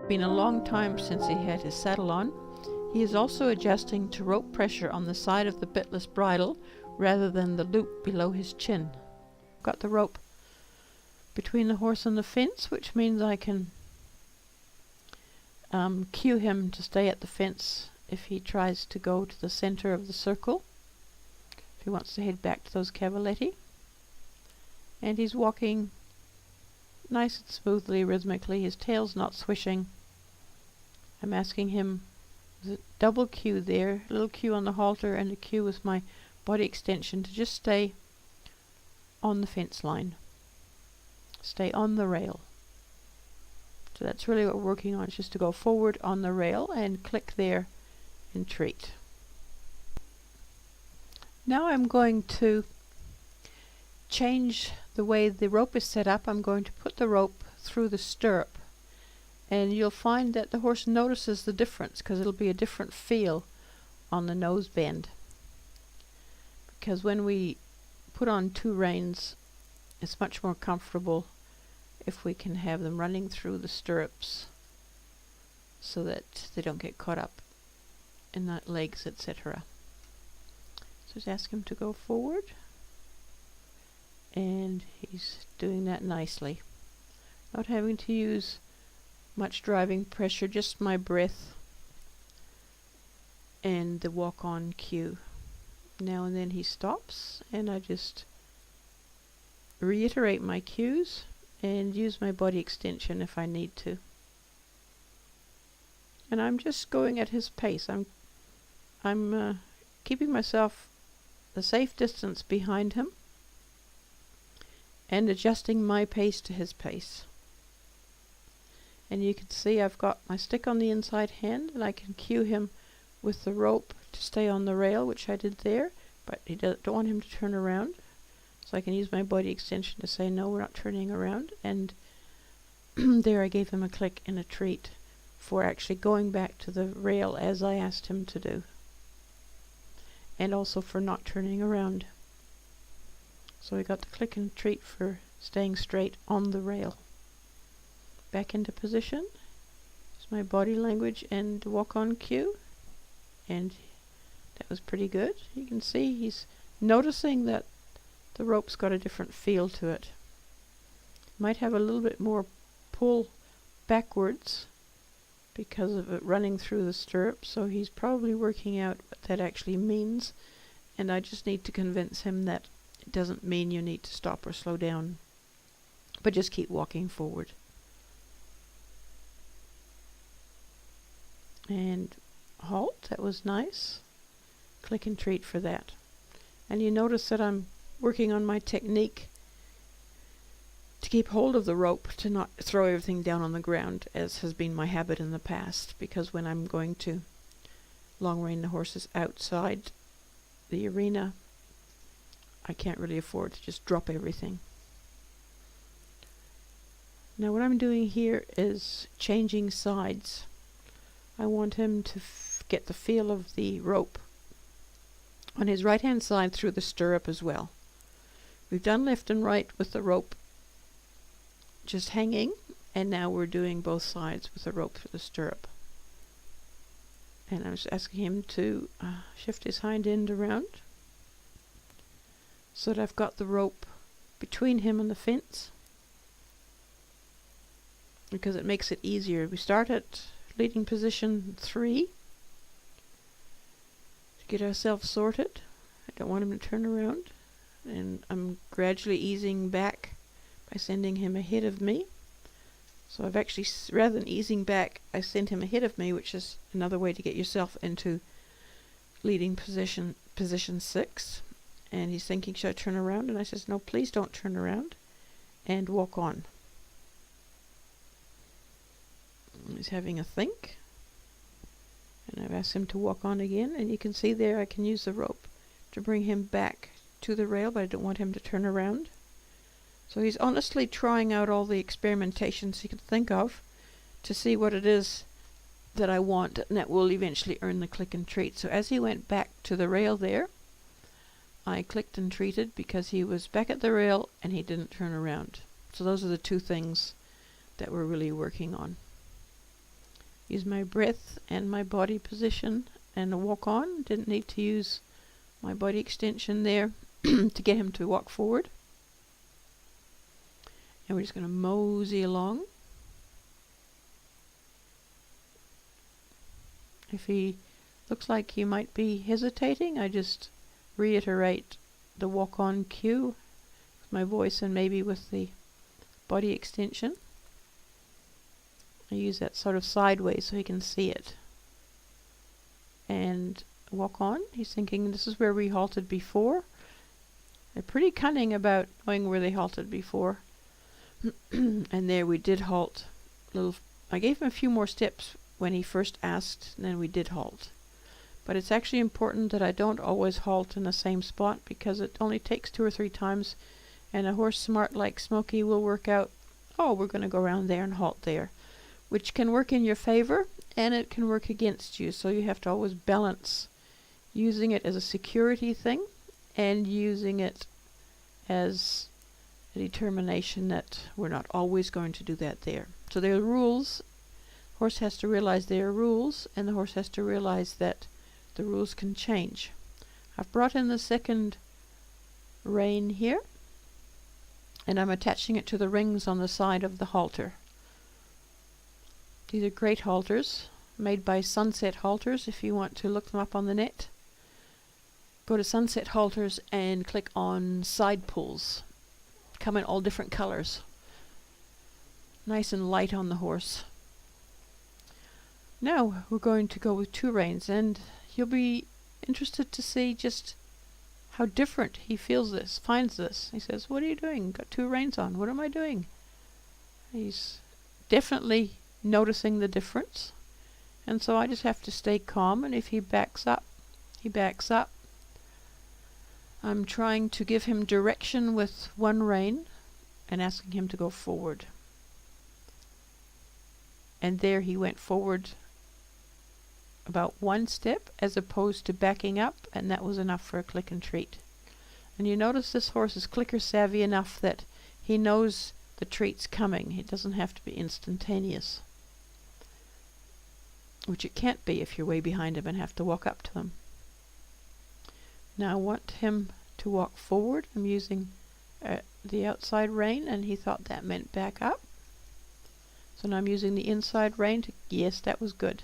Been a long time since he had his saddle on. He is also adjusting to rope pressure on the side of the bitless bridle rather than the loop below his chin. Got the rope between the horse and the fence, which means I can cue him to stay at the fence if he tries to go to the center of the circle, if he wants to head back to those cavaletti. And he's walking nice and smoothly, rhythmically. His tail's not swishing. I'm asking him, there's a double cue there, a little cue on the halter and a cue with my body extension to just stay on the fence line. Stay on the rail. So that's really what we're working on, is just to go forward on the rail and click there and treat. Now I'm going to change the way the rope is set up. I'm going to put the rope through the stirrup, and you'll find that the horse notices the difference because it'll be a different feel on the nose bend. Because when we put on two reins, it's much more comfortable if we can have them running through the stirrups so that they don't get caught up in the legs, etc. So just ask him to go forward, and he's doing that nicely. Not having to use much driving pressure, just my breath and the walk on cue. Now and then he stops, and I just reiterate my cues and use my body extension if I need to. And I'm just going at his pace. I'm keeping myself a safe distance behind him and adjusting my pace to his pace. And you can see I've got my stick on the inside hand, and I can cue him with the rope to stay on the rail, which I did there, but I don't want him to turn around. So I can use my body extension to say, no, we're not turning around. And there I gave him a click and a treat for actually going back to the rail as I asked him to do. And also for not turning around. So I got the click and treat for staying straight on the rail. Back into position. It's my body language and walk on cue. And that was pretty good. You can see he's noticing that the rope's got a different feel to it. Might have a little bit more pull backwards because of it running through the stirrup, so he's probably working out what that actually means, and I just need to convince him that it doesn't mean you need to stop or slow down, but just keep walking forward. And halt, that was nice. Click and treat for that. And you notice that I'm working on my technique to keep hold of the rope, to not throw everything down on the ground, as has been my habit in the past, because when I'm going to long rein the horses outside the arena, I can't really afford to just drop everything. Now what I'm doing here is changing sides. I want him to get the feel of the rope on his right hand side through the stirrup as well. We've done left and right with the rope just hanging, and now we're doing both sides with the rope through the stirrup. And I was asking him to shift his hind end around so that I've got the rope between him and the fence, because it makes it easier. We start at leading position 3 to get ourselves sorted. I don't want him to turn around, and I'm gradually easing back by sending him ahead of me. So I've actually, rather than easing back, I send him ahead of me, which is another way to get yourself into leading position 6. And he's thinking, should I turn around? And I says, no, please don't turn around, and walk on. He's having a think, and I've asked him to walk on again, and you can see there I can use the rope to bring him back to the rail, but I don't want him to turn around. So he's honestly trying out all the experimentations he could think of to see what it is that I want, and that will eventually earn the click and treat. So as he went back to the rail there, I clicked and treated because he was back at the rail and he didn't turn around. So those are the two things that we're really working on. use my breath and my body position and a walk on. Didn't need to use my body extension there to get him to walk forward. And we're just going to mosey along. If he looks like he might be hesitating, I just reiterate the walk on cue with my voice and maybe with the body extension. I use that sort of sideways so he can see it. And walk on. He's thinking this is where we halted before. They're pretty cunning about knowing where they halted before. And there we did halt. I gave him a few more steps when he first asked, and then we did halt. But it's actually important that I don't always halt in the same spot, because it only takes 2 or 3 times, and a horse smart like Smoky will work out, oh, we're going to go around there and halt there, which can work in your favor and it can work against you. So you have to always balance using it as a security thing and using it as a determination that we're not always going to do that there. So there are rules. Horse has to realize there are rules, and the horse has to realize that the rules can change. I've brought in the second rein here, and I'm attaching it to the rings on the side of the halter. These are great halters, made by Sunset Halters. If you want to look them up on the net, go to Sunset Halters and click on side pulls. Come in all different colors. Nice and light on the horse. Now we're going to go with 2 reins, and you'll be interested to see just how different he finds this. He says, what are you doing? Got 2 reins on. What am I doing? He's definitely noticing the difference. And so I just have to stay calm, and if he backs up, he backs up. I'm trying to give him direction with 1 rein and asking him to go forward. And there he went forward about 1 step as opposed to backing up, and that was enough for a click and treat. And you notice this horse is clicker savvy enough that he knows the treat's coming. It doesn't have to be instantaneous, which it can't be if you're way behind him and have to walk up to him. Now I want him to walk forward. I'm using the outside rein, and he thought that meant back up. So now I'm using the inside rein to, yes, that was good.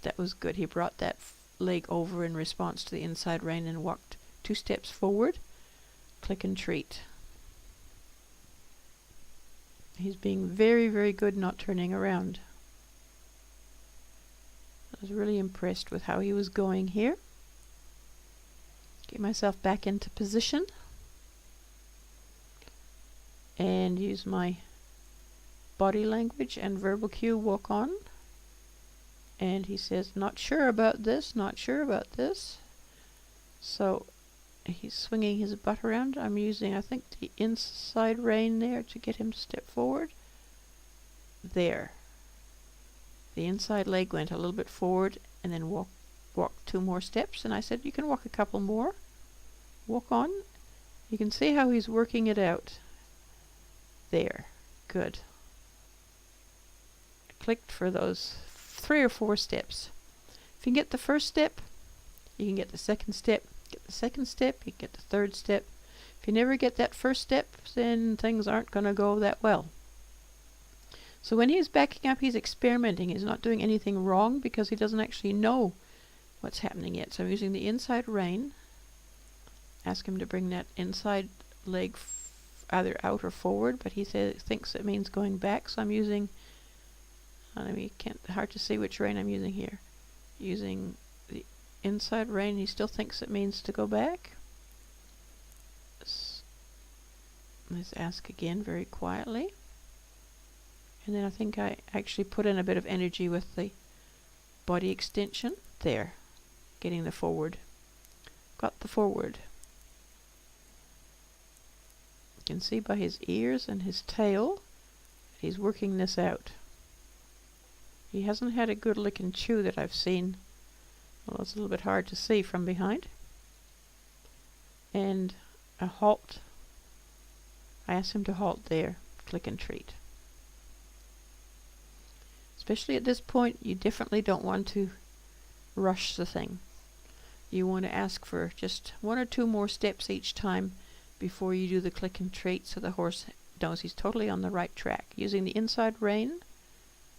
That was good. He brought that leg over in response to the inside rein and walked 2 steps forward. Click and treat. He's being very, very good not turning around. I was really impressed with how he was going here. Get myself back into position and use my body language and verbal cue, walk on. And he says, not sure about this, not sure about this. So he's swinging his butt around. I'm using, I think, the inside rein there to get him to step forward. There. The inside leg went a little bit forward and then walked 2 more steps. And I said, you can walk a couple more. Walk on. You can see how he's working it out. There. Good. I clicked for those 3 or 4 steps. If you can get the first step, you can get the second step. Get the second step, you can get the 3rd step. If you never get that first step, then things aren't going to go that well. So when he's backing up, he's experimenting. He's not doing anything wrong because he doesn't actually know what's happening yet. So I'm using the inside rein. Ask him to bring that inside leg either out or forward, but he thinks it means going back. So I'm using, hard to see which rein I'm using here. Using the inside rein. He still thinks it means to go back. Let's ask again very quietly. And then I think I actually put in a bit of energy with the body extension. There. Getting the forward. Got the forward. You can see by his ears and his tail he's working this out. He hasn't had a good lick and chew that I've seen. Well, it's a little bit hard to see from behind. And a halt. I asked him to halt there. Click and treat. It's especially at this point, you definitely don't want to rush the thing. You want to ask for just 1 or 2 more steps each time before you do the click and treat, so the horse knows he's totally on the right track. Using the inside rein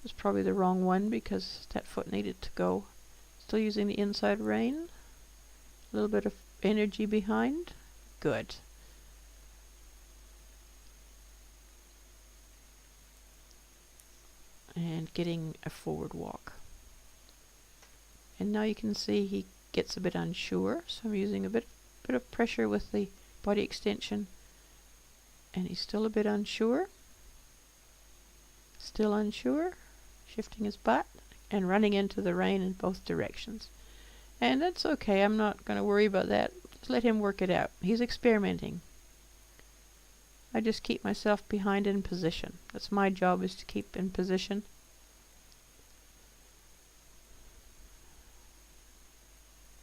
was probably the wrong one because that foot needed to go. Still using the inside rein. A little bit of energy behind. Good. And getting a forward walk. And now you can see he gets a bit unsure, so I'm using a bit of pressure with the body extension, and he's still a bit unsure. Still unsure. Shifting his butt and running into the rein in both directions. And that's okay, I'm not going to worry about that. Just let him work it out. He's experimenting. I just keep myself behind in position. That's my job, is to keep in position.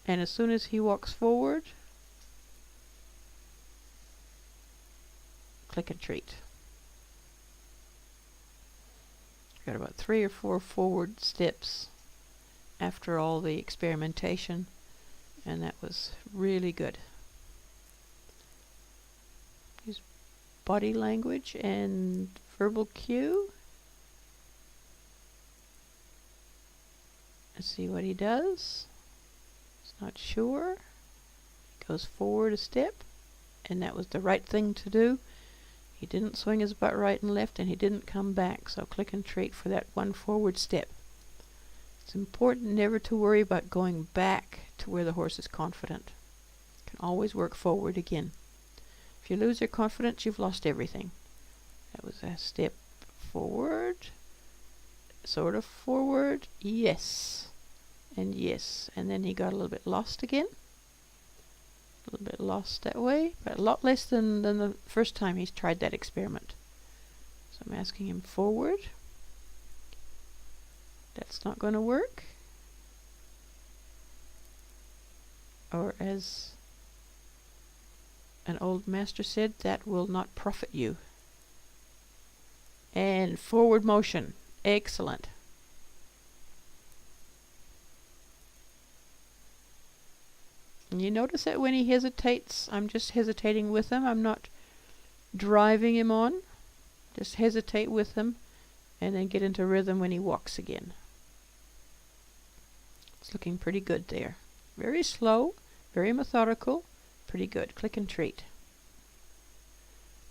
And as soon as he walks forward, click and treat. Got about 3 or 4 forward steps after all the experimentation, and that was really good. Use body language and verbal cue. Let's see what he does. He's not sure. He goes forward a step, and that was the right thing to do. He didn't swing his butt right and left, and he didn't come back, so click and treat for that 1 forward step. It's important never to worry about going back to where the horse is confident. You can always work forward again. If you lose your confidence, you've lost everything. That was a step forward, sort of forward, yes, and yes. And then he got a little bit lost again. A little bit lost that way, but a lot less than the first time he's tried that experiment. So I'm asking him forward. That's not going to work. Or as an old master said, that will not profit you. And forward motion. Excellent. And you notice that when he hesitates, I'm just hesitating with him. I'm not driving him on. Just hesitate with him and then get into rhythm when he walks again. It's looking pretty good there. Very slow, very methodical, pretty good. Click and treat.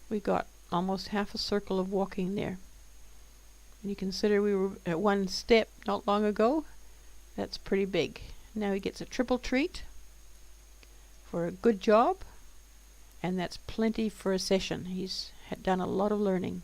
We got almost half a circle of walking there. When you consider we were at 1 step not long ago, that's pretty big. Now he gets a triple treat for a good job, and that's plenty for a session. He's done a lot of learning.